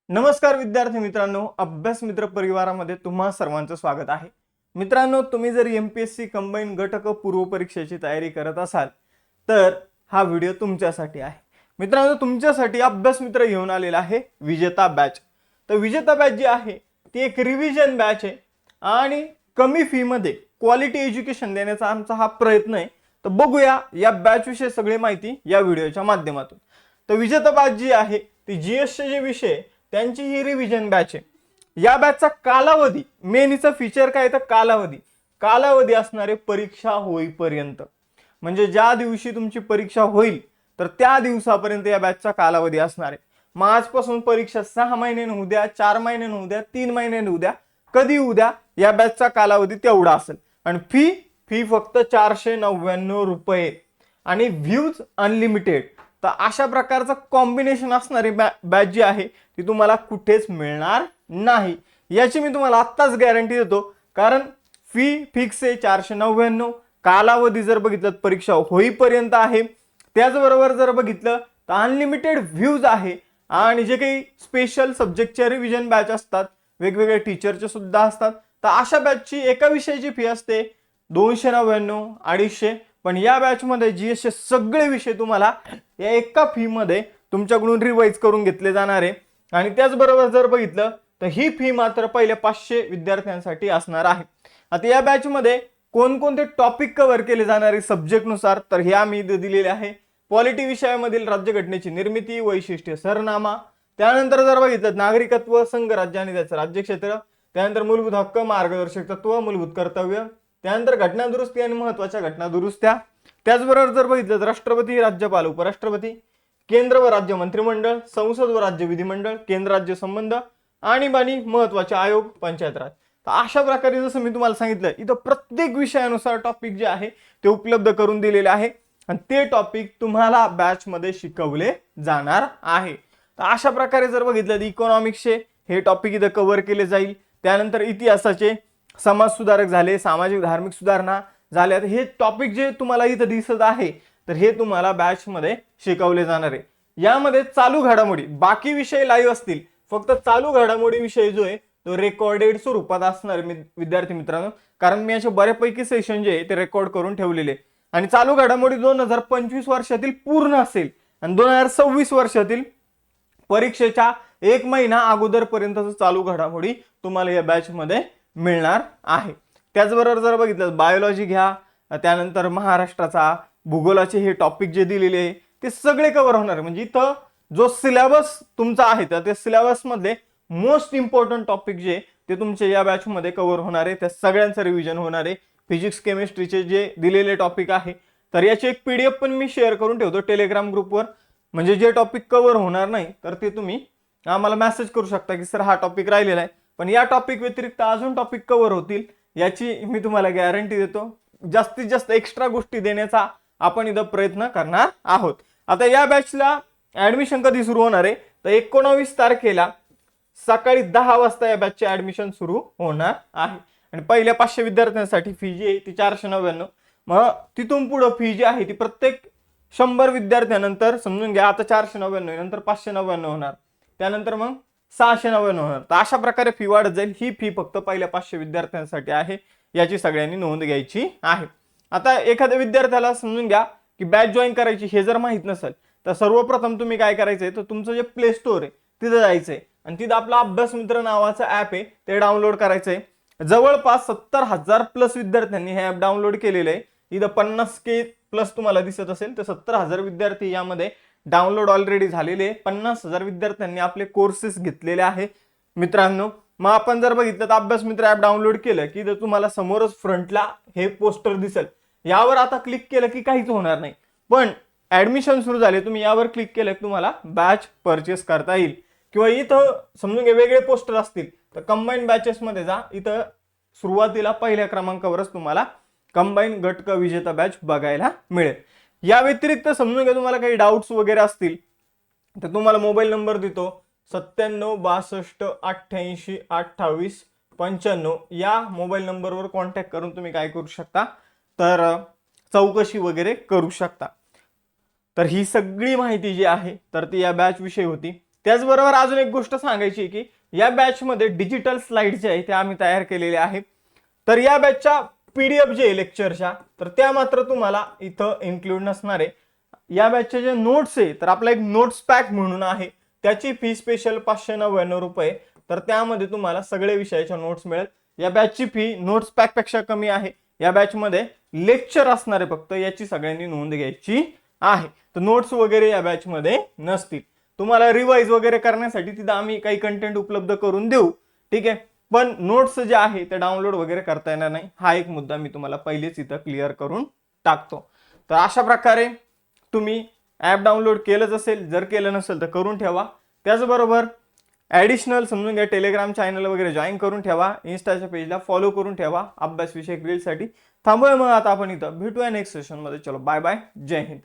नमस्कार विद्यार्थी मित्रांनो, अभ्यास मित्र परिवारामध्ये तुम्हा सर्वांचं स्वागत आहे। मित्रांनो, तुम्ही जर एमपीएससी कंबाईन गट क पूर्व परीक्षेची तयारी करत असाल तर हा व्हिडिओ तुमच्यासाठी आहे। मित्रांनो, तुमच्यासाठी अभ्यास मित्र घेऊन आलेला आहे विजेता बॅच। तर विजेता बॅच जी आहे ती एक रिव्हिजन बॅच आहे आणि कमी फी मध्ये क्वालिटी एज्युकेशन देण्याचा आमचा हा प्रयत्न आहे। तर बघूया या बॅच विषयी सगळी माहिती या व्हिडिओच्या माध्यमातून। तर विजेता बॅच जी आहे ती जीएस चे जे विषय त्यांची ही रिव्हिजन बॅच आहे। या बॅचचा कालावधी मेन हिचा फीचर काय तर कालावधी असणारे परीक्षा होईपर्यंत, म्हणजे ज्या दिवशी तुमची परीक्षा होईल तर त्या दिवसापर्यंत या बॅचचा कालावधी असणार आहे। मग आजपासून परीक्षा 6 महिन्यांनी होऊ द्या, 4 महिन्यांनी होऊ द्या, 3 महिन्यांनी होऊ द्या, कधी होऊ द्या, या बॅचचा कालावधी तेवढा असेल। आणि फी फक्त 499 रुपये आणि व्ह्यूज अनलिमिटेड। तर अशा प्रकारचं कॉम्बिनेशन असणारी बॅच जी आहे ती तुम्हाला कुठेच मिळणार नाही, याची मी तुम्हाला आत्ताच गॅरंटी देतो। कारण फी फिक्स आहे 499, कालावधी जर बघितलं परीक्षा होईपर्यंत आहे, त्याचबरोबर जर बघितलं तर अनलिमिटेड व्ह्यूज आहे आणि जे काही स्पेशल सब्जेक्टचे रिव्हिजन बॅच असतात, वेगवेगळे टीचरचे सुद्धा असतात। तर अशा बॅचची एका विषयाची फी असते 299 250, पण या बॅच मध्ये जीएस चे सगळे विषय तुम्हाला या एका फी मध्ये तुमच्याकडून रिवाइज करून घेतले जाणार आहे। आणि त्याचबरोबर जर बघितलं तर ही फी मात्र पहिल्या 500 विद्यार्थ्यांसाठी असणार आहे। आता या बॅच मध्ये कोणकोणते टॉपिक कव्हर केले जाणार आहे सब्जेक्ट नुसार, तर हे आम्ही इथे दिलेले आहे। पॉलिटी विषयामधील राज्यघटनेची निर्मिती, वैशिष्ट्य, सरनामा, त्यानंतर जर बघितलं नागरिकत्व, संघराज्य आणि त्याचं राज्यक्षेत्र, त्यानंतर मूलभूत हक्क, मार्गदर्शक तत्व, मूलभूत कर्तव्य, त्यानंतर घटना दुरुस्ती आणि महत्त्वाच्या घटना दुरुस्त्या, त्याचबरोबर जर बघितलं राज्यपती, राज्यपाल, उपराष्ट्रपती, केंद्र व राज्य मंत्रिमंडळ, संसद व राज्य विधिमंडळ, केंद्र राज्य संबंध, आणीबाणी, महत्त्वाचे आयोग, पंचायत राज। तर अशा प्रकारे जसं मी तुम्हाला सांगितलं इथं प्रत्येक विषयानुसार टॉपिक जे आहे ते उपलब्ध करून दिलेले आहे आणि ते टॉपिक तुम्हाला बॅच मध्ये शिकवले जाणार आहे। तर अशा प्रकारे जर बघितलं इकॉनॉमिक्सचे हे टॉपिक इथं कव्हर केले जाईल, त्यानंतर इतिहासाचे, समाज सुधारक झाले, सामाजिक धार्मिक सुधारणा झाल्या, हे टॉपिक जे तुम्हाला इथं दिसत आहे तर हे तुम्हाला बॅच मध्ये शिकवले जाणार आहे। यामध्ये चालू घडामोडी, बाकी विषय लाईव्ह असतील, फक्त चालू घडामोडी विषय जो आहे तो रेकॉर्डेड स्वरूपात असणार विद्यार्थी मित्रांनो, कारण मी याचे बऱ्यापैकी सेशन जे आहे ते रेकॉर्ड करून ठेवलेले। आणि चालू घडामोडी 2025 वर्षातील पूर्ण असेल आणि 2026 वर्षातील परीक्षेच्या 1 महिना अगोदर पर्यंतच चालू घडामोडी तुम्हाला या बॅच मध्ये मिळणार आहे। त्याचबरोबर जर बघितलं बायोलॉजी घ्या, त्यानंतर महाराष्ट्राचा भूगोलाचे हे टॉपिक जे दिलेले आहे ते सगळे कव्हर होणार आहे। म्हणजे इथं जो सिलेबस तुमचा आहे तर त्या सिलेबस मधले मोस्ट इम्पॉर्टंट टॉपिक जे ते तुमचे या बॅच मध्ये कव्हर होणार आहे, त्या सगळ्यांचं रिव्हिजन होणार आहे। फिजिक्स केमिस्ट्रीचे जे दिलेले टॉपिक आहे तर याची एक पीडीएफ पण मी शेअर करून ठेवतो टेलिग्राम ग्रुपवर, म्हणजे जे टॉपिक कव्हर होणार नाही तर ते तुम्ही आम्हाला मेसेज करू शकता की सर हा टॉपिक राहिलेला आहे, पण या टॉपिक व्यतिरिक्त अजून टॉपिक कव्हर होतील याची मी तुम्हाला गॅरंटी देतो। जास्तीत जास्त एक्स्ट्रा गोष्टी देण्याचा आपण इथं प्रयत्न करणार आहोत। आता या बॅचला ऍडमिशन कधी सुरू होणार आहे तर 19 तारखेला सकाळी 10 वाजता या बॅचचे ऍडमिशन सुरू होणार आहे। आणि पहिल्या 500 विद्यार्थ्यांसाठी फी जी आहे ती 499, मग तिथून पुढे फी जी आहे ती प्रत्येक 100 विद्यार्थ्यांनंतर समजून घ्या, आता 499 नंतर 599 होणार, त्यानंतर मग 699 होणार। तर अशा प्रकारे फी वाढत जाईल। ही फी फक्त पहिल्या 500 विद्यार्थ्यांसाठी आहे, याची सगळ्यांनी नोंद घ्यायची आहे। आता एखाद्या विद्यार्थ्याला समजून घ्या की बॅच जॉईन करायची हे जर माहित नसेल तर सर्वप्रथम तुम्ही काय करायचंय तर तुमचं जे प्ले स्टोर आहे तिथे जायचंय आणि तिथं आपला अभ्यास मित्र नावाचं ऍप आहे ते डाउनलोड करायचंय। जवळपास 70,000 प्लस विद्यार्थ्यांनी हे ऍप डाउनलोड केलेलं आहे। इथं 50K प्लस तुम्हाला दिसत असेल तर 70,000 विद्यार्थी यामध्ये डाउनलोड ऑलरेडी झालेले, 50,000 विद्यार्थ्यांनी आपले कोर्सेस घेतलेले आहे मित्रांनो। मग आपण जर बघितलं तर अभ्यास मित्र ऍप डाउनलोड केलं की तुम्हाला समोरच फ्रंटला हे पोस्टर दिसेल, यावर आता क्लिक केलं की काहीच होणार नाही, पण ऍडमिशन सुरू झाले तुम्ही यावर क्लिक केलं की तुम्हाला बॅच परचेस करता येईल। किंवा इथं समजून घ्या वेगळे पोस्टर असतील तर कंबाईन बॅचेस मध्ये जा, इथं सुरुवातीला पहिल्या क्रमांकावरच तुम्हाला कंबाईन गट क विजेता बॅच बघायला मिळेल। या व्यतिरिक्त समजून घ्या तुम्हाला काही डाऊट्स वगैरे असतील तर तुम्हाला मोबाईल नंबर देतो 97 62 88 28 95, या मोबाईल नंबरवर कॉन्टॅक्ट करून तुम्ही काय करू शकता तर चौकशी वगैरे करू शकता। तर ही सगळी माहिती जी आहे तर ती या बॅच विषयी होती। त्याचबरोबर अजून एक गोष्ट सांगायची की या बॅचमध्ये डिजिटल स्लाइड जे आहे ते आम्ही तयार केलेले आहे. तर या बॅचच्या PDF जे आहे लेक्चरच्या, तर त्या मात्र तुम्हाला इथं इन्क्लूड नसणार आहे. या बॅचचे जे नोट्स आहे तर आपला एक नोट्स पॅक म्हणून आहे, त्याची फी स्पेशल 599 रुपये. तर त्यामध्ये तुम्हाला सगळे विषयाच्या नोट्स मिळेल. या बॅचची फी नोट्स पॅक पेक्षा कमी आहे. या बॅचमध्ये लेक्चर असणार आहे फक्त, याची सगळ्यांनी नोंद घ्यायची आहे. तर नोट्स वगैरे या बॅचमध्ये नसतील. तुम्हाला रिवाइज वगैरे करण्यासाठी तिथं आम्ही काही कंटेंट उपलब्ध करून देऊ, ठीक आहे. पण नोट्स जे आहे ते डाउनलोड वगैरे करता येणार नाही. हा एक मुद्दा मी तुम्हाला पहिलेच इथं क्लिअर करून टाकतो. तर अशा प्रकारे तुम्ही ॲप डाउनलोड केलंच असेल, जर केलं नसेल तर करून ठेवा. त्याचबरोबर ॲडिशनल समजून घ्या, टेलिग्राम चॅनल वगैरे जॉईन करून ठेवा, इन्स्टाच्या पेजला फॉलो करून ठेवा अभ्यास विषयक रीलसाठी. थांबूया मग आता आपण इथं, भेटूया नेक्स्ट सेशनमध्ये. चलो बाय बाय, जय हिंद.